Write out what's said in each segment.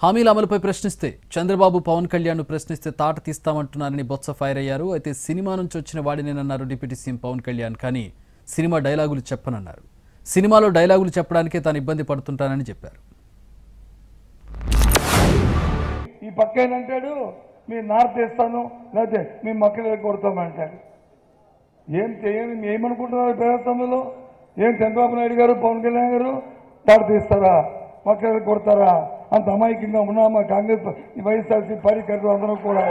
హామీల అమలుపై ప్రశ్నిస్తే చంద్రబాబు పవన్ కళ్యాణ్ ప్రశ్నిస్తే తాట తీస్తామంటున్నారని బొత్స ఫైర్ అయ్యారు. అయితే సినిమా నుంచి వచ్చిన వాడినేనన్నారు డిప్యూటీ సీఎం పవన్ కళ్యాణ్. కానీ సినిమా డైలాగులు చెప్పనన్నారు. సినిమాలో డైలాగులు చెప్పడానికే తాను ఇబ్బంది పడుతుంటానని చెప్పారు. ఈ పక్కేనంటాడు మీ నార్త్ ఇస్తాను లేకపోతే మీ మక్కలు కొడతామంటాడు. ఏమనుకుంటున్నారు ప్రజాస్వామ్యంలో? ఏం చంద్రబాబు నాయుడు గారు పవన్ కళ్యాణ్ గారు తాట తీస్తారా, మక్కలు కొడతారా? అంత అమాయకంగా ఉన్నామా కాంగ్రెస్ వైఎస్ఆర్సీ కార్యకర్తలు అందరూ కూడా?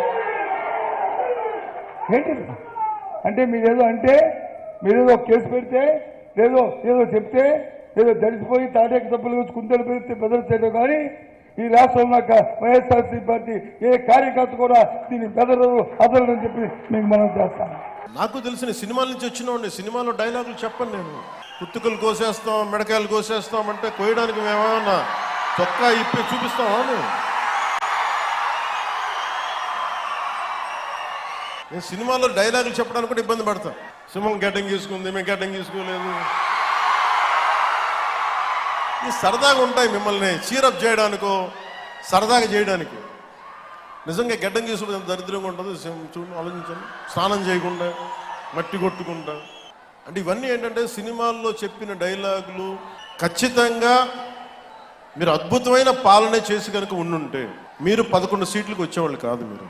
ఏంటి అంటే మీరేదో కేసు పెడితే ఏదో చెప్తే ఏదో దడిసిపోయి తాటేక తప్పులు వచ్చి కుంటలు పెడితే బెదర్చేయడం. కానీ ఈ రాష్ట్రంలో వైఎస్ఆర్సీ పార్టీ ఏ కార్యకర్త కూడా దీన్ని బెదరదు అదలని చెప్పి మీకు మనం చేస్తాం. నాకు తెలిసిన సినిమాల నుంచి వచ్చిన సినిమాలో డైలాగులు చెప్పను నేను. కుత్తుకలు కోసేస్తాం, మిడకాయలు కోసేస్తాం అంటే కోయడానికి మేమేమన్నా చొక్కా ఇప్పి చూపిస్తామా? నేను సినిమాలో డైలాగులు చెప్పడానికి కూడా ఇబ్బంది పడతా. సింహం గడ్డం గీసుకుంది, మేము గడ్డం గీసుకోలేదు. ఇది సరదాగా ఉంటాయి, మిమ్మల్ని చీరప్ చేయడానికో సరదాగా చేయడానికి. నిజంగా గడ్డం గీసుకోవడం ఎంత దరిద్రంగా ఉంటుంది చూడండి, ఆలోచించండి. స్నానం చేయకుండా మట్టి కొట్టుకుంటా అంటే ఇవన్నీ ఏంటంటే సినిమాల్లో చెప్పిన డైలాగులు. ఖచ్చితంగా మీరు అద్భుతమైన పాలన చేసి కనుక ఉండుంటే మీరు 11 సీట్లకు వచ్చేవాళ్ళు కాదు. మీరు